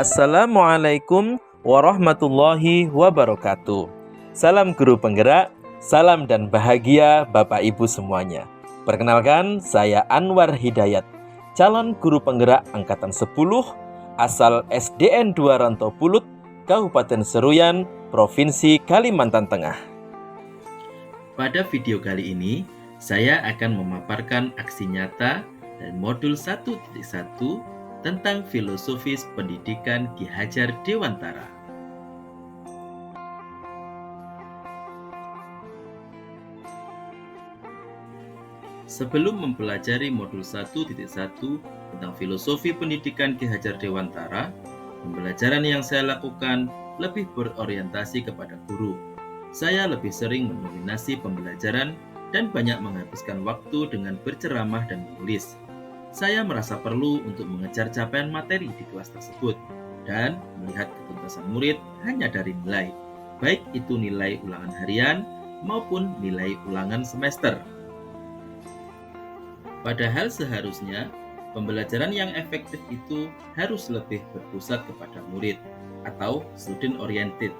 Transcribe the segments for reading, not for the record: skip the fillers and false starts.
Assalamualaikum warahmatullahi wabarakatuh. Salam guru penggerak, salam dan bahagia Bapak Ibu semuanya. Perkenalkan, saya Anwar Hidayat, calon guru penggerak Angkatan 10, asal SDN 2 Rantau Pulut, Kabupaten Seruyan, Provinsi Kalimantan Tengah. Pada video kali ini, saya akan memaparkan aksi nyata dan modul 1.1 tentang filosofis pendidikan Ki Hajar Dewantara. Sebelum mempelajari modul 1.1 tentang filosofi pendidikan Ki Hajar Dewantara, pembelajaran yang saya lakukan lebih berorientasi kepada guru. Saya lebih sering mendominasi pembelajaran dan banyak menghabiskan waktu dengan berceramah dan menulis. Saya merasa perlu untuk mengejar capaian materi di kelas tersebut dan melihat ketuntasan murid hanya dari nilai, baik itu nilai ulangan harian maupun nilai ulangan semester. Padahal seharusnya pembelajaran yang efektif itu harus lebih berpusat kepada murid atau student oriented.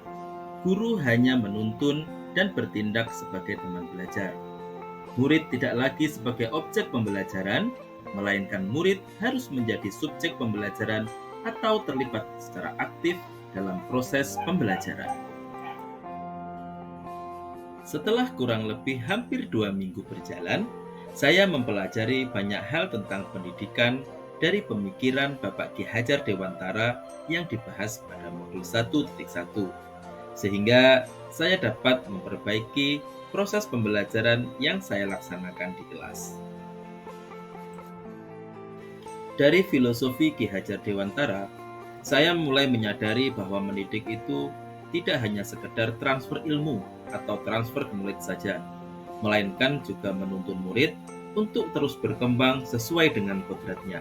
Guru hanya menuntun dan bertindak sebagai teman belajar. Murid tidak lagi sebagai objek pembelajaran, melainkan murid harus menjadi subjek pembelajaran atau terlibat secara aktif dalam proses pembelajaran. Setelah kurang lebih hampir 2 minggu berjalan, saya mempelajari banyak hal tentang pendidikan dari pemikiran Bapak Ki Hajar Dewantara yang dibahas pada modul 1.1, sehingga saya dapat memperbaiki proses pembelajaran yang saya laksanakan di kelas. Dari filosofi Ki Hajar Dewantara, saya mulai menyadari bahwa mendidik itu tidak hanya sekedar transfer ilmu atau transfer knowledge saja, melainkan juga menuntun murid untuk terus berkembang sesuai dengan kodratnya.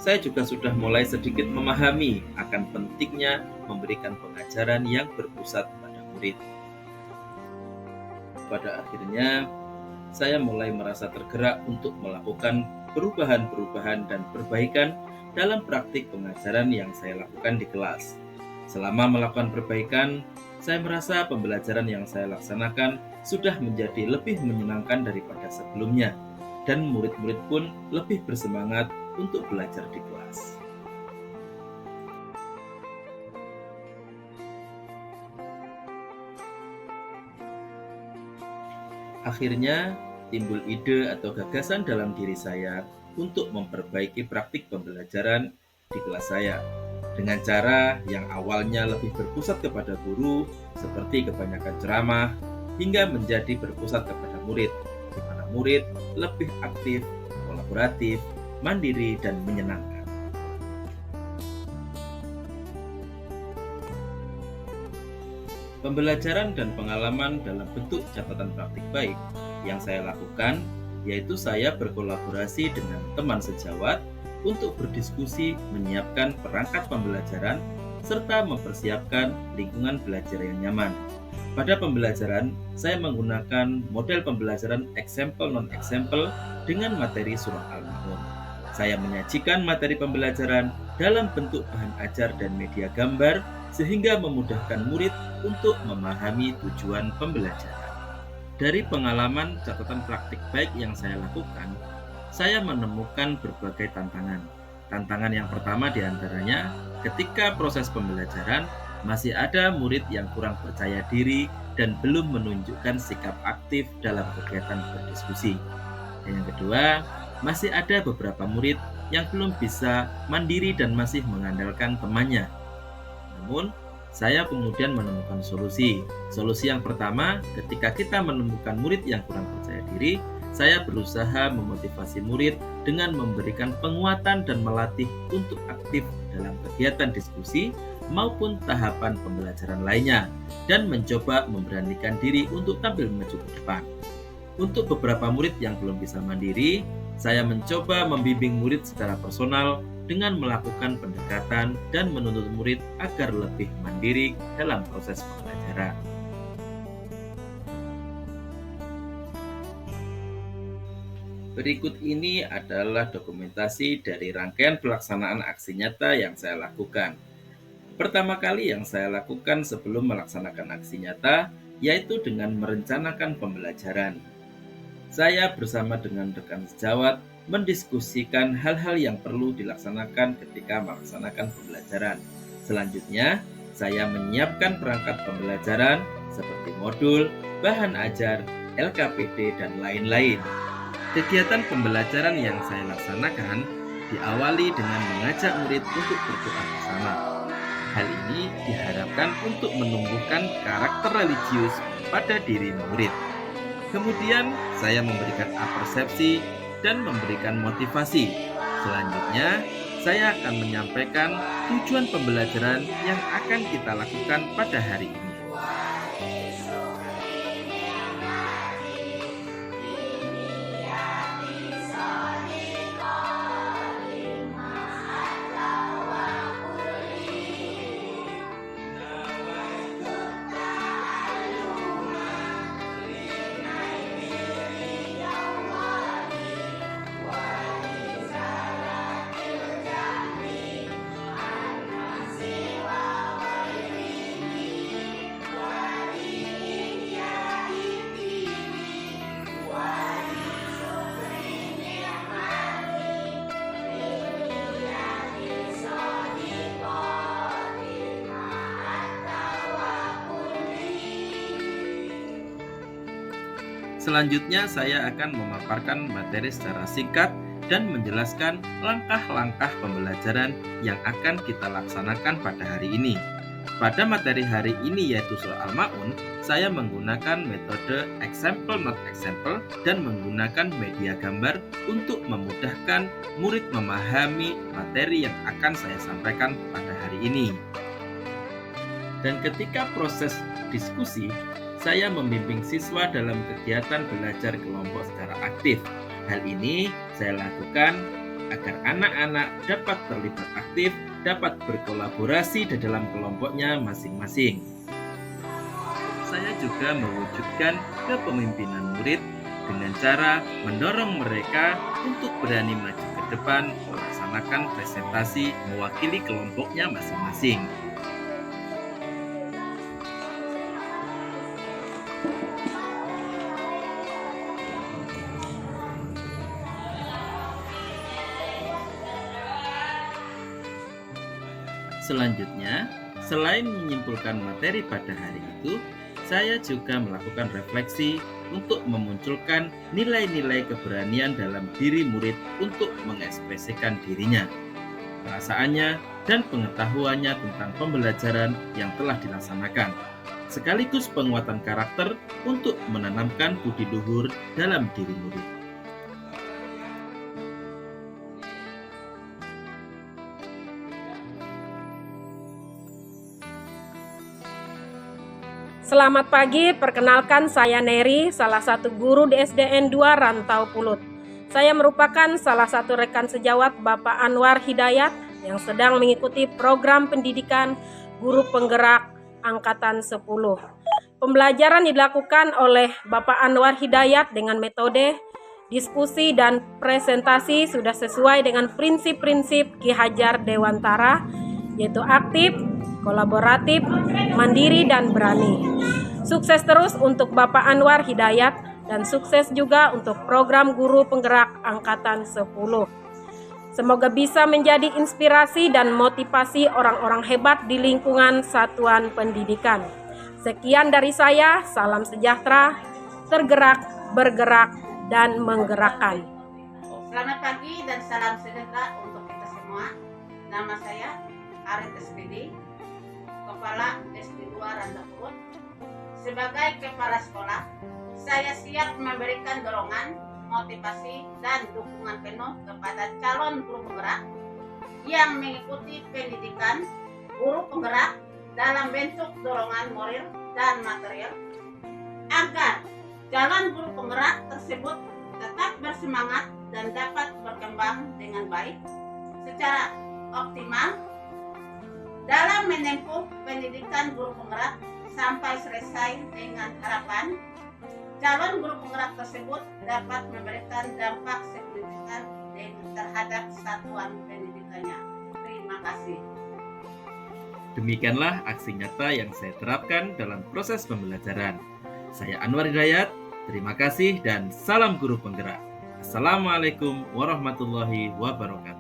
Saya juga sudah mulai sedikit memahami akan pentingnya memberikan pengajaran yang berpusat pada murid. Pada akhirnya, saya mulai merasa tergerak untuk melakukan perubahan-perubahan dan perbaikan dalam praktik pengajaran yang saya lakukan di kelas. Selama melakukan perbaikan, saya merasa pembelajaran yang saya laksanakan sudah menjadi lebih menyenangkan daripada sebelumnya, dan murid-murid pun lebih bersemangat untuk belajar di kelas. Akhirnya, timbul ide atau gagasan dalam diri saya untuk memperbaiki praktik pembelajaran di kelas saya dengan cara yang awalnya lebih berpusat kepada guru seperti kebanyakan ceramah hingga menjadi berpusat kepada murid, di mana murid lebih aktif, kolaboratif, mandiri, dan menyenangkan. Pembelajaran dan pengalaman dalam bentuk catatan praktik baik yang saya lakukan, yaitu saya berkolaborasi dengan teman sejawat untuk berdiskusi menyiapkan perangkat pembelajaran serta mempersiapkan lingkungan belajar yang nyaman. Pada pembelajaran, saya menggunakan model pembelajaran example non-example dengan materi surah Al-Ma'un. Saya menyajikan materi pembelajaran dalam bentuk bahan ajar dan media gambar sehingga memudahkan murid untuk memahami tujuan pembelajaran. Dari pengalaman catatan praktik baik yang saya lakukan, saya menemukan berbagai tantangan. Tantangan yang pertama diantaranya, ketika proses pembelajaran, masih ada murid yang kurang percaya diri dan belum menunjukkan sikap aktif dalam kegiatan berdiskusi. Dan yang kedua, masih ada beberapa murid yang belum bisa mandiri dan masih mengandalkan temannya. Namun, saya kemudian menemukan solusi. Solusi yang pertama, ketika kita menemukan murid yang kurang percaya diri, saya berusaha memotivasi murid dengan memberikan penguatan dan melatih untuk aktif dalam kegiatan diskusi maupun tahapan pembelajaran lainnya, dan mencoba memberanikan diri untuk tampil maju ke depan. Untuk beberapa murid yang belum bisa mandiri, saya mencoba membimbing murid secara personal dengan melakukan pendekatan dan menuntut murid agar lebih mandiri dalam proses pembelajaran. Berikut ini adalah dokumentasi dari rangkaian pelaksanaan aksi nyata yang saya lakukan. Pertama kali yang saya lakukan sebelum melaksanakan aksi nyata, yaitu dengan merencanakan pembelajaran. Saya bersama dengan rekan sejawat mendiskusikan hal-hal yang perlu dilaksanakan ketika melaksanakan pembelajaran. Selanjutnya, saya menyiapkan perangkat pembelajaran seperti modul, bahan ajar, LKPD, dan lain-lain. Kegiatan pembelajaran yang saya laksanakan diawali dengan mengajak murid untuk berdoa bersama. Hal ini diharapkan untuk menumbuhkan karakter religius pada diri murid. Kemudian, saya memberikan apersepsi dan memberikan motivasi. Selanjutnya, saya akan menyampaikan tujuan pembelajaran yang akan kita lakukan pada hari ini. Selanjutnya, saya akan memaparkan materi secara singkat dan menjelaskan langkah-langkah pembelajaran yang akan kita laksanakan pada hari ini. Pada materi hari ini yaitu soal Al-Ma'un, saya menggunakan metode example not example dan menggunakan media gambar untuk memudahkan murid memahami materi yang akan saya sampaikan pada hari ini. Dan ketika proses diskusi, saya membimbing siswa dalam kegiatan belajar kelompok secara aktif. Hal ini saya lakukan agar anak-anak dapat terlibat aktif, dapat berkolaborasi di dalam kelompoknya masing-masing. Saya juga mewujudkan kepemimpinan murid dengan cara mendorong mereka untuk berani maju ke depan, melaksanakan presentasi mewakili kelompoknya masing-masing. Selanjutnya, selain menyimpulkan materi pada hari itu, saya juga melakukan refleksi untuk memunculkan nilai-nilai keberanian dalam diri murid untuk mengekspresikan dirinya, perasaannya, dan pengetahuannya tentang pembelajaran yang telah dilaksanakan, sekaligus penguatan karakter untuk menanamkan budi luhur dalam diri murid. Selamat pagi, perkenalkan saya Neri, salah satu guru di SDN 2 Rantau Pulut. Saya merupakan salah satu rekan sejawat Bapak Anwar Hidayat yang sedang mengikuti program pendidikan guru penggerak angkatan 10. Pembelajaran dilakukan oleh Bapak Anwar Hidayat dengan metode diskusi dan presentasi sudah sesuai dengan prinsip-prinsip Ki Hajar Dewantara, yaitu aktif, kolaboratif, mandiri, dan berani. Sukses terus untuk Bapak Anwar Hidayat dan sukses juga untuk program guru penggerak angkatan 10. Semoga bisa menjadi inspirasi dan motivasi orang-orang hebat di lingkungan satuan pendidikan. Sekian dari saya, salam sejahtera, tergerak, bergerak, dan menggerakkan. Selamat pagi dan salam sejahtera untuk kita semua. Nama saya Arit SPD, Kepala SD 2 Rantau Pulut. Sebagai kepala sekolah, saya siap memberikan dorongan, motivasi, dan dukungan penuh kepada calon guru penggerak yang mengikuti pendidikan guru penggerak dalam bentuk dorongan moral dan material agar calon guru penggerak tersebut tetap bersemangat dan dapat berkembang dengan baik secara optimal dalam menempuh pendidikan guru penggerak sampai selesai, dengan harapan calon guru penggerak tersebut dapat memberikan dampak signifikan terhadap satuan pendidikannya. Terima kasih. Demikianlah aksi nyata yang saya terapkan dalam proses pembelajaran. Saya Anwar Hidayat, terima kasih dan salam guru penggerak. Assalamualaikum warahmatullahi wabarakatuh.